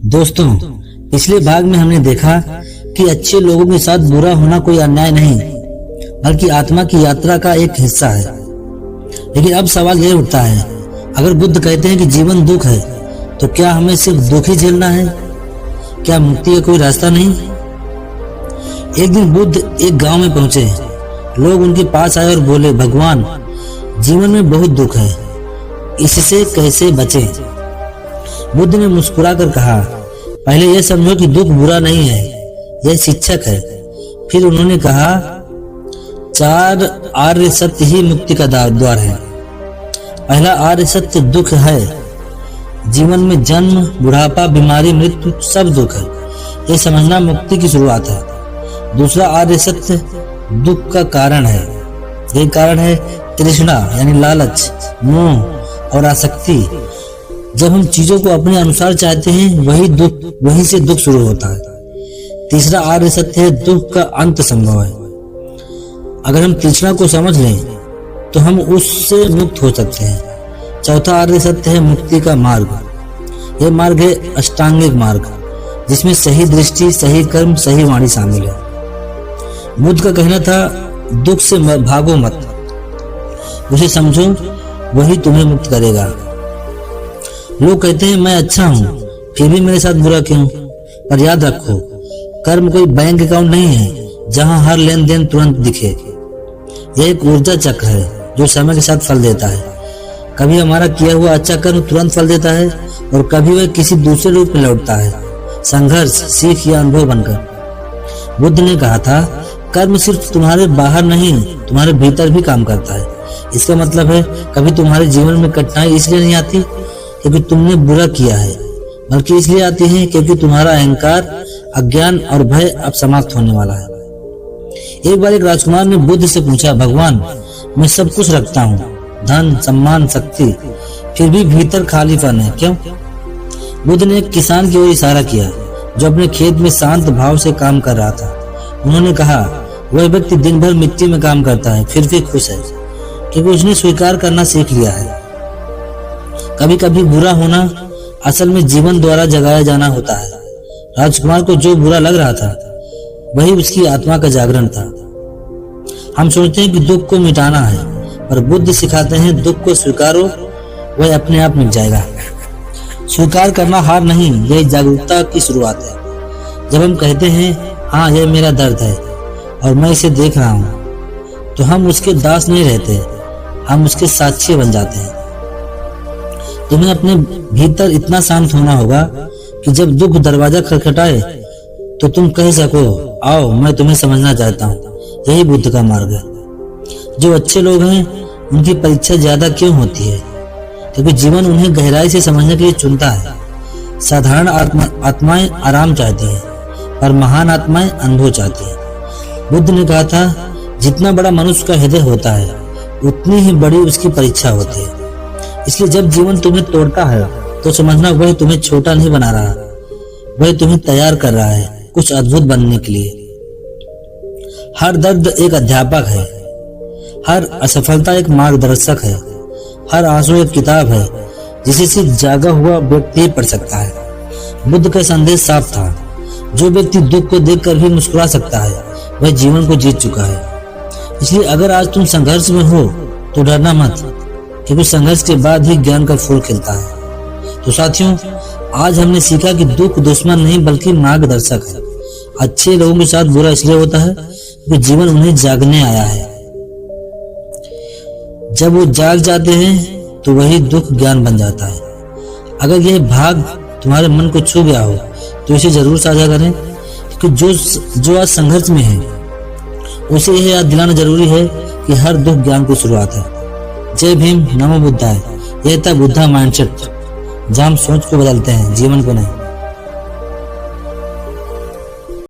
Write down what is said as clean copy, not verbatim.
दोस्तों, पिछले भाग में हमने देखा कि अच्छे लोगों के साथ बुरा होना कोई अन्याय नहीं, बल्कि आत्मा की यात्रा का एक हिस्सा है। लेकिन अब सवाल यह उठता है, अगर बुद्ध कहते हैं कि जीवन दुख है, तो क्या हमें सिर्फ दुख ही झेलना है? क्या मुक्ति का कोई रास्ता नहीं? एक दिन बुद्ध एक गांव में पहुंचे। लोग उनके पास आए और बोले, भगवान, जीवन में बहुत दुख है, इससे कैसे बचें? बुद्ध ने मुस्कुराकर कहा, पहले यह समझो कि दुख बुरा नहीं है, यह शिक्षक है। फिर उन्होंने कहा, 4 आर्य सत्य ही मुक्ति का द्वार है। पहला आर्य सत्य दुख है। जीवन में जन्म, बुढ़ापा, बीमारी, मृत्यु सब दुख है। यह समझना मुक्ति की शुरुआत है। दूसरा आर्य सत्य दुख का कारण है। यह कारण है तृष्णा यानी लालच, मोह और आसक्ति। जब हम चीजों को अपने अनुसार चाहते हैं, वहीं से दुख शुरू होता है। तीसरा आर्य सत्य है दुख का अंत संभव है। अगर हम तृष्णा को समझ लें तो हम उससे मुक्त हो सकते हैं। चौथा आर्य सत्य है मुक्ति का मार्ग। यह मार्ग है अष्टांगिक मार्ग, जिसमें सही दृष्टि, सही कर्म, सही वाणी शामिल है। बुद्ध का कहना था, दुख से भागो मत, उसे समझो, वही तुम्हें मुक्त करेगा। लोग कहते हैं, मैं अच्छा हूं, फिर भी मेरे साथ बुरा क्यों? पर याद रखो, कर्म कोई बैंक अकाउंट नहीं है जहां हर लेन देन तुरंत दिखे। यह एक ऊर्जा चक्र है जो समय के साथ फल देता है। कभी हमारा किया हुआ अच्छा कर्म तुरंत फल देता है और कभी वह किसी दूसरे रूप में लौटता है, संघर्ष, सीख या अनुभव बनकर। बुद्ध ने कहा था, कर्म सिर्फ तुम्हारे बाहर नहीं, तुम्हारे भीतर भी काम करता है। इसका मतलब है, कभी तुम्हारे जीवन में कठिनाई इसलिए नहीं आती क्योंकि तुमने बुरा किया है, बल्कि इसलिए आती है क्योंकि तुम्हारा अहंकार, अज्ञान और भय अब समाप्त होने वाला है। एक बार एक राजकुमार ने बुद्ध से पूछा, भगवान, मैं सब कुछ रखता हूँ, धन, सम्मान, शक्ति, फिर भी भीतर खालीपन है, क्यों? बुद्ध ने एक किसान की ओर इशारा किया जो अपने खेत में शांत भाव से काम कर रहा था। उन्होंने कहा, वह व्यक्ति दिन भर मिट्टी में काम करता है, फिर भी खुश है, क्योंकि उसने स्वीकार करना सीख लिया है। कभी कभी बुरा होना असल में जीवन द्वारा जगाया जाना होता है। राजकुमार को जो बुरा लग रहा था, वही उसकी आत्मा का जागरण था। हम सोचते हैं कि दुख को मिटाना है, पर बुद्ध सिखाते हैं, दुख को स्वीकारो, वह अपने आप मिट जाएगा। स्वीकार करना हार नहीं, यह जागरूकता की शुरुआत है। जब हम कहते हैं, हाँ, यह मेरा दर्द है और मैं इसे देख रहा हूं, तो हम उसके दास नहीं रहते, हम उसके साक्षी बन जाते हैं। तुम्हें अपने भीतर इतना शांत होना होगा कि जब दुख दरवाजा खटखटाए तो तुम कह सको, आओ, मैं तुम्हें समझना चाहता हूँ। यही बुद्ध का मार्ग है। जो अच्छे लोग हैं, उनकी परीक्षा ज्यादा क्यों होती है? क्योंकि जीवन उन्हें गहराई से समझने के लिए चुनता है। साधारण आत्माएं आराम चाहती हैं, पर महान आत्माएं अनुभव चाहती हैं। बुद्ध ने कहा था, जितना बड़ा मनुष्य का हृदय होता है, उतनी ही बड़ी उसकी परीक्षा होती है। इसलिए जब जीवन तुम्हें तोड़ता है, तो समझना वह तुम्हें छोटा नहीं बना रहा, वह तुम्हें तैयार कर रहा है कुछ अद्भुत बनने के लिए। हर दर्द एक अध्यापक है, हर असफलता एक मार्गदर्शक है, हर आंसू एक किताब है जिसे सिर्फ जागा हुआ व्यक्ति ही पढ़ सकता है। बुद्ध का संदेश साफ था, जो व्यक्ति दुख को देखकर भी मुस्कुरा सकता है, वह जीवन को जीत चुका है। इसलिए अगर आज तुम संघर्ष में हो तो डरना मत, क्योंकि संघर्ष के बाद ही ज्ञान का फूल खिलता है। तो साथियों, आज हमने सीखा कि दुख दुश्मन नहीं बल्कि मार्गदर्शक है। अच्छे लोगों के साथ बुरा इसलिए होता है क्योंकि जीवन उन्हें जागने आया है। जब वो जाग जाते हैं तो वही दुख ज्ञान बन जाता है। अगर यह भाग तुम्हारे मन को छू गया हो तो इसे जरूर साझा करें, क्योंकि जो आज संघर्ष में है उसे यह याद दिलाना जरूरी है कि हर दुख ज्ञान की शुरुआत है। जय भीम, नमो बुद्धाय। यह था बुद्धा माइंडसेट, जहां हम सोच को बदलते हैं, जीवन को नहीं।